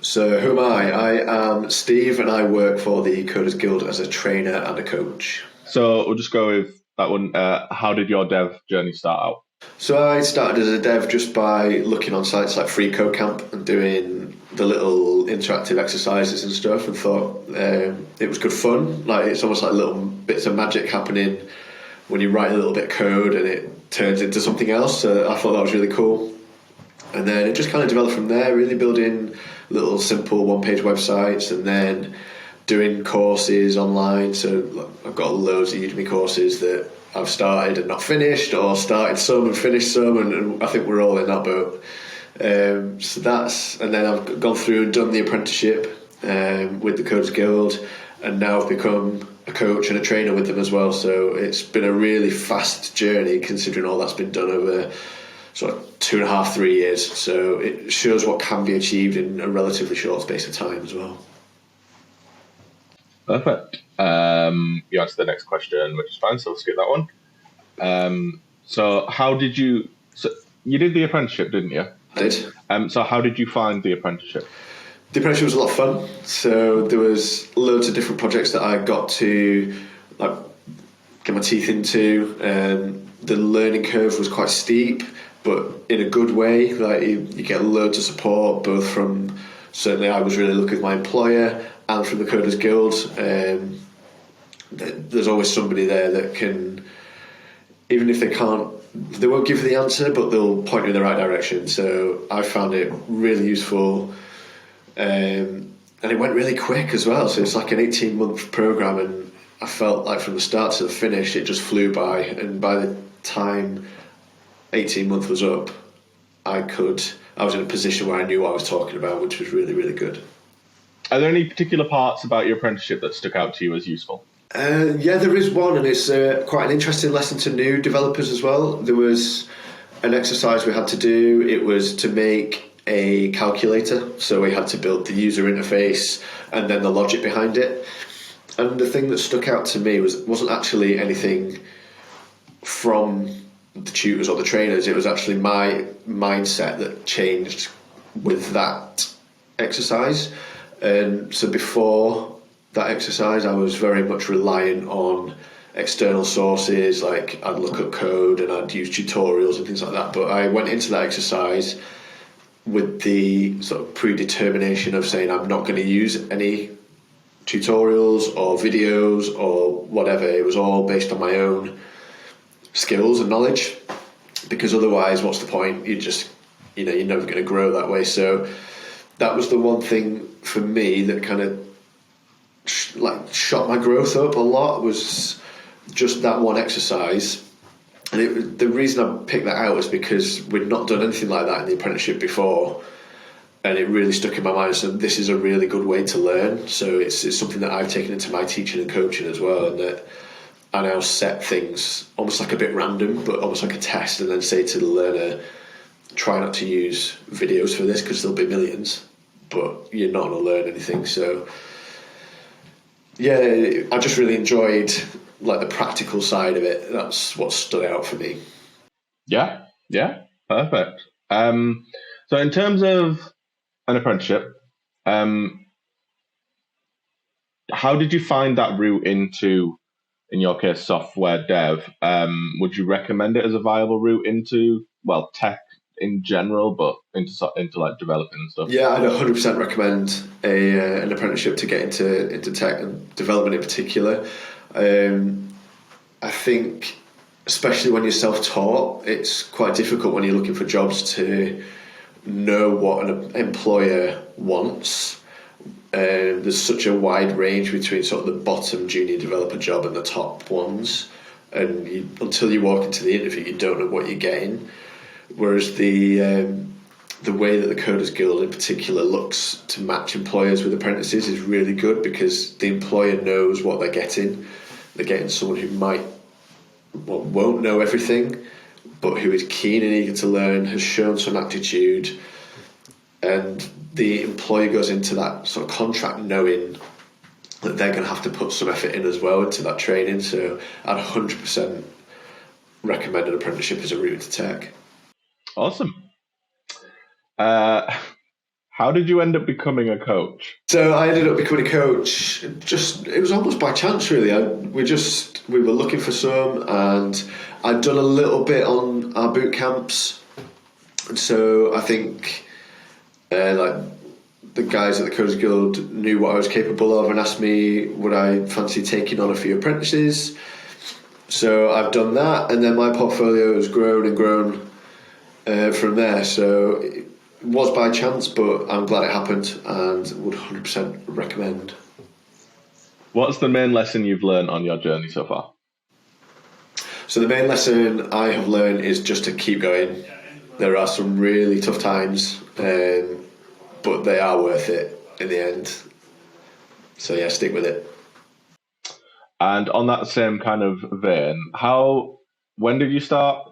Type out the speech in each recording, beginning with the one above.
So who am I? I am Steve and I work for the Coders Guild as a trainer and a coach. So we'll just go with that one. How did your dev journey start out? So I started as a dev just by looking on sites like Free Code Camp and doing the little interactive exercises and stuff, and thought it was good fun. Like, it's almost like little bits of magic happening when you write a little bit of code and it turns into something else. So I thought that was really cool. And then it just kind of developed from there, really building little simple one-page websites and then doing courses online. So I've got loads of Udemy courses that I've started and not finished, or started some and finished some, and I think we're all in that boat. So that's, and then I've gone through and done the apprenticeship with the Coders Guild, and now I've become a coach and a trainer with them as well. So it's been a really fast journey considering all that's been done over sort of 2.5, 3 years. So it shows what can be achieved in a relatively short space of time as well. Perfect. You answered the next question, which is fine, so we'll skip that one. So how did you... So you did the apprenticeship, didn't you? I did. So how did you find the apprenticeship? The apprenticeship was a lot of fun. So there was loads of different projects that I got to get my teeth into. The learning curve was quite steep, but in a good way. Like, you get loads of support, both from, certainly I was really lucky with my employer, and from the Coders Guild. There's always somebody there that can, even if they can't, they won't give you the answer, but they'll point you in the right direction. So I found it really useful, and it went really quick as well. So it's like an 18-month program, and I felt like from the start to the finish it just flew by. And by the time 18 months was up, I was in a position where I knew what I was talking about, which was really, really good. Are there any particular parts about your apprenticeship that stuck out to you as useful? Yeah, there is one, and it's quite an interesting lesson to new developers as well. There was an exercise we had to do. It was to make a calculator, so we had to build the user interface and then the logic behind it. And the thing that stuck out to me wasn't actually anything from the tutors or the trainers. It was actually my mindset that changed with that exercise. And so before that exercise, I was very much reliant on external sources. Like, I'd look up code and I'd use tutorials and things like that. But I went into that exercise with the sort of predetermination of saying I'm not going to use any tutorials or videos or whatever. It was all based on my own skills and knowledge, because otherwise what's the point? You're never going to grow that way. So that was the one thing for me that kind of shot my growth up a lot, was just that one exercise. And the reason I picked that out is because we'd not done anything like that in the apprenticeship before, and it really stuck in my mind. So this is a really good way to learn. So it's something that I've taken into my teaching and coaching as well, and that I now set things almost like a bit random, but almost like a test, and then say to the learner, try not to use videos for this because there'll be millions, but you're not going to learn anything. So yeah, I just really enjoyed like the practical side of it. That's what stood out for me. Yeah, perfect. So in terms of an apprenticeship, how did you find that route into, in your case, software dev? Would you recommend it as a viable route into, well, tech in general, but into like developing and stuff? Yeah, I'd 100% recommend an apprenticeship to get into tech and development in particular. I think, especially when you're self-taught, it's quite difficult when you're looking for jobs to know what an employer wants. There's such a wide range between sort of the bottom junior developer job and the top ones, and until you walk into the interview, you don't know what you're getting. Whereas the way that the Coders Guild in particular looks to match employers with apprentices is really good, because the employer knows what they're getting. They're getting someone who won't know everything, but who is keen and eager to learn, has shown some aptitude, and the employer goes into that sort of contract knowing that they're going to have to put some effort in as well into that training. So I'd 100% recommend an apprenticeship as a route into tech. Awesome. How did you end up becoming a coach? So I ended up becoming a coach. It was almost by chance, really. We were looking for some, and I'd done a little bit on our boot camps, and so I think like the guys at the Coders Guild knew what I was capable of and asked me would I fancy taking on a few apprentices. So I've done that, and then my portfolio has grown and grown from there. So it was by chance, but I'm glad it happened and would 100% recommend. What's the main lesson you've learned on your journey so far? So the main lesson I have learned is just to keep going. There are some really tough times, but they are worth it in the end. So yeah, stick with it. And on that same kind of vein, when did you start?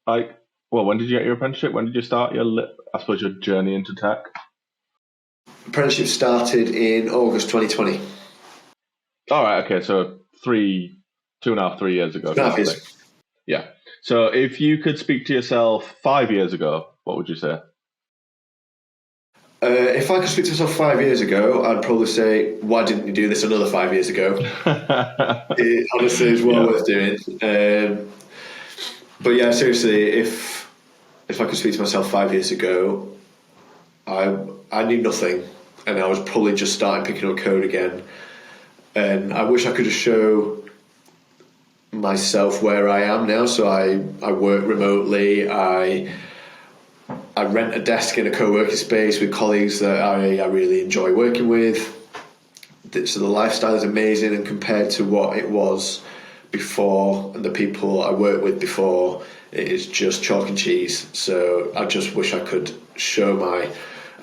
When did you get your apprenticeship? When did you start your journey into tech? Apprenticeship started in August 2020. All right, okay, so 2.5, 3 years ago. 2.5 years. Yeah. So if you could speak to yourself 5 years ago, what would you say? If I could speak to myself 5 years ago, I'd probably say, why didn't you do this another 5 years ago? It honestly is well worth doing. But yeah, seriously, if I could speak to myself 5 years ago, I knew nothing, and I was probably just starting picking up code again. And I wish I could just show myself where I am now. So I work remotely. I rent a desk in a co-working space with colleagues that I really enjoy working with. So the lifestyle is amazing, and compared to what it was before and the people I worked with before, it is just chalk and cheese. So I just wish I could show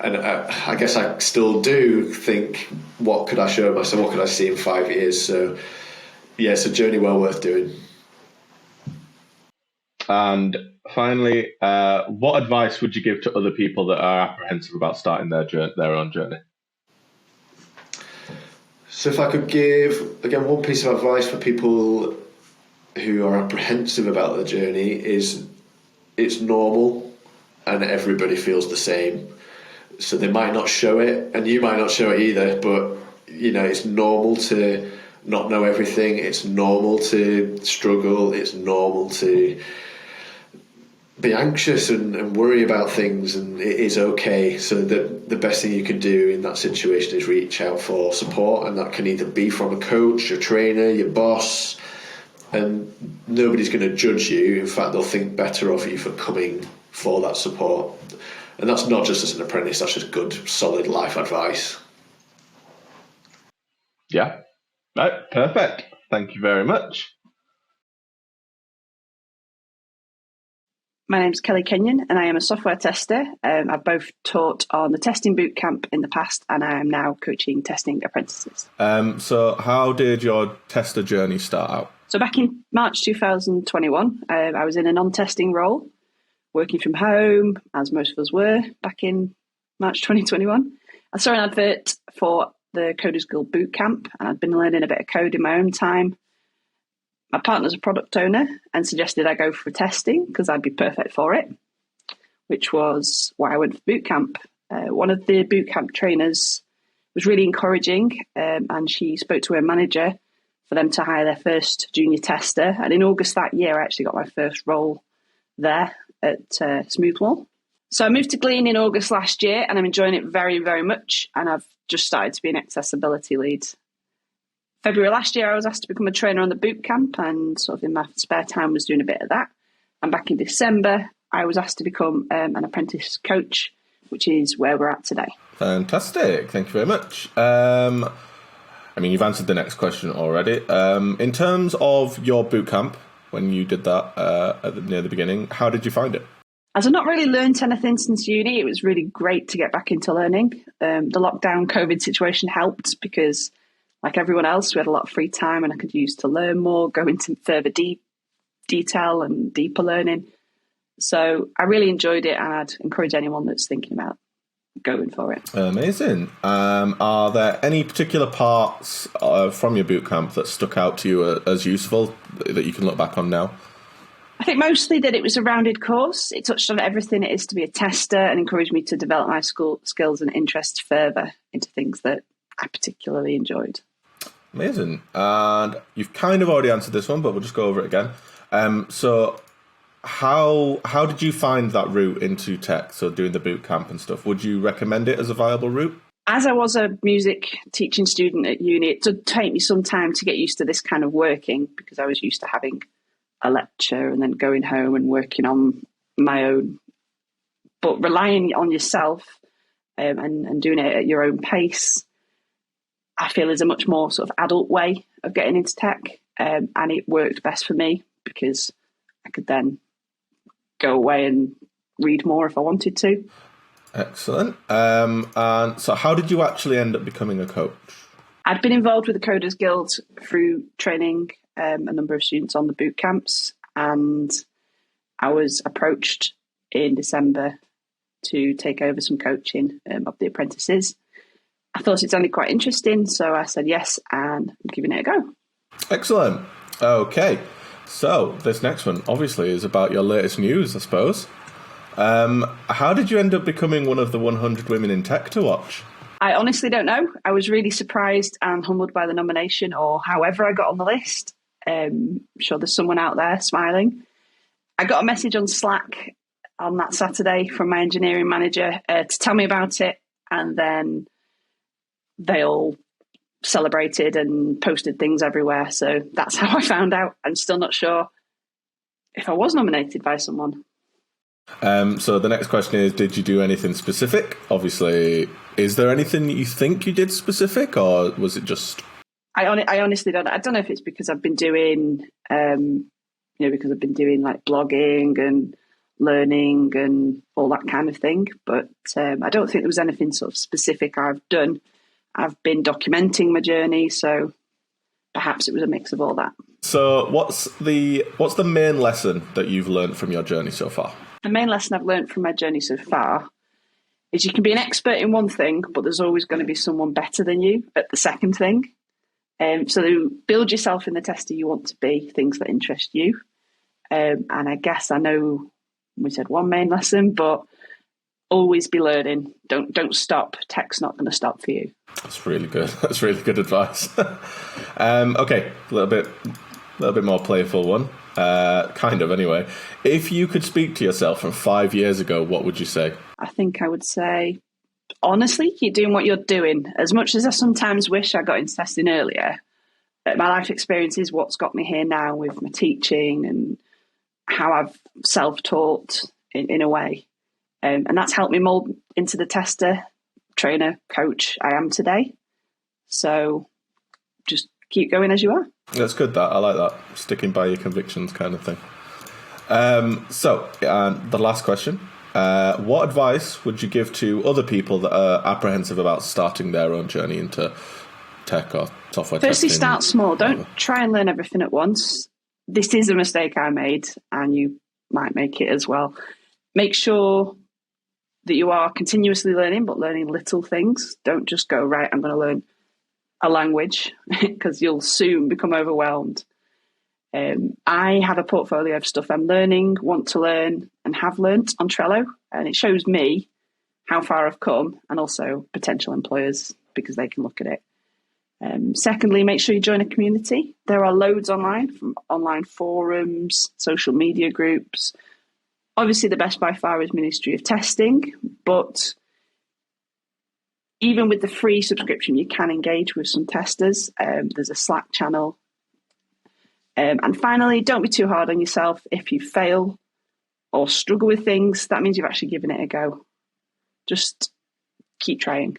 and I guess I still do think, what could I show myself? What could I see in 5 years? So yeah, it's a journey well worth doing. And finally, what advice would you give to other people that are apprehensive about starting their own journey? So if I could give, again, one piece of advice for people who are apprehensive about their journey is it's normal and everybody feels the same. So they might not show it, and you might not show it either, but it's normal to not know everything. It's normal to struggle. It's normal to be anxious and worry about things, and it is okay. So the best thing you can do in that situation is reach out for support, and that can either be from a coach, a trainer, your boss, and nobody's going to judge you. In fact, they'll think better of you for coming for that support. And that's not just as an apprentice, that's just good, solid life advice. Yeah, right, perfect. Thank you very much. My name's Kelly Kenyon, and I am a software tester. I've both taught on the testing bootcamp in the past, and I am now coaching testing apprentices. So how did your tester journey start out? So back in March 2021, I was in a non-testing role, working from home, as most of us were back in March 2021. I saw an advert for the Coders Guild Bootcamp, and I'd been learning a bit of code in my own time. My partner's a product owner and suggested I go for testing because I'd be perfect for it, which was why I went for bootcamp. One of the bootcamp trainers was really encouraging, and she spoke to her manager for them to hire their first junior tester. And in August that year, I actually got my first role there at Smoothwall. So I moved to Glean in August last year, and I'm enjoying it very, very much. And I've just started to be an accessibility lead. February last year, I was asked to become a trainer on the bootcamp, and sort of in my spare time was doing a bit of that. And back in December, I was asked to become an apprentice coach, which is where we're at today. Fantastic. Thank you very much. You've answered the next question already. In terms of your bootcamp, when you did that near the beginning, how did you find it? As I've not really learned anything since uni, it was really great to get back into learning. The lockdown COVID situation helped because, like everyone else, we had a lot of free time and I could use to learn more, go into further detail and deeper learning. So I really enjoyed it, and I'd encourage anyone that's thinking about going for it. Amazing. Are there any particular parts from your bootcamp that stuck out to you as useful that you can look back on now? I think mostly that it was a rounded course. It touched on everything it is to be a tester and encouraged me to develop my skills and interests further into things that I particularly enjoyed. Amazing. And you've kind of already answered this one, but we'll just go over it again. So how did you find that route into tech, so doing the boot camp and stuff? Would you recommend it as a viable route? As I was a music teaching student at uni, it did take me some time to get used to this kind of working, because I was used to having a lecture and then going home and working on my own. But relying on yourself and doing it at your own pace, I feel is a much more sort of adult way of getting into tech. And it worked best for me because I could then go away and read more if I wanted to. Excellent. And so how did you actually end up becoming a coach? I'd been involved with the Coders Guild through training a number of students on the boot camps, and I was approached in December to take over some coaching of the apprentices. I thought it sounded quite interesting, so I said yes, and I'm giving it a go. Excellent. Okay, so this next one obviously is about your latest news, I suppose. How did you end up becoming one of the 100 women in tech to watch? I honestly don't know. I was really surprised and humbled by the nomination, or however I got on the list. I'm sure there's someone out there smiling. I got a message on Slack on that Saturday from my engineering manager to tell me about it, and then they all celebrated and posted things everywhere. So that's how I found out. I'm still not sure if I was nominated by someone. So the next question is, did you do anything specific? Obviously, is there anything you think you did specific, or was it just... I honestly don't. I don't know if it's because I've been doing, because I've been doing like blogging and learning and all that kind of thing. But I don't think there was anything sort of specific I've done. I've been documenting my journey, so perhaps it was a mix of all that. So what's the main lesson that you've learned from your journey so far? The main lesson I've learned from my journey so far is you can be an expert in one thing, but there's always going to be someone better than you at the second thing. So build yourself in the tester you want to be, things that interest you. And I guess I know we said one main lesson, but always be learning. Don't stop. Tech's not going to stop for you. That's really good. That's really good advice. Okay, a little bit more playful one. Kind of anyway. If you could speak to yourself from 5 years ago, what would you say? I think I would say, honestly, keep doing what you're doing. As much as I sometimes wish I got into testing earlier, my life experience is what's got me here now with my teaching and how I've self-taught in a way. And that's helped me mould into the tester, trainer, coach I am today. So just keep going as you are. That's good, that. I like that. Sticking by your convictions kind of thing. So the last question. What advice would you give to other people that are apprehensive about starting their own journey into tech or software testing? Firstly, start small. Don't try and learn everything at once. This is a mistake I made, and you might make it as well. Make sure that you are continuously learning, but learning little things. Don't just go, right, I'm going to learn a language, because you'll soon become overwhelmed. I have a portfolio of stuff I'm learning, want to learn, and have learnt on Trello, and it shows me how far I've come, and also potential employers, because they can look at it. Secondly, make sure you join a community. There are loads online, from online forums, social media groups. Obviously, the best by far is Ministry of Testing, but even with the free subscription, you can engage with some testers. There's a Slack channel. And finally, don't be too hard on yourself. If you fail or struggle with things, that means you've actually given it a go. Just keep trying.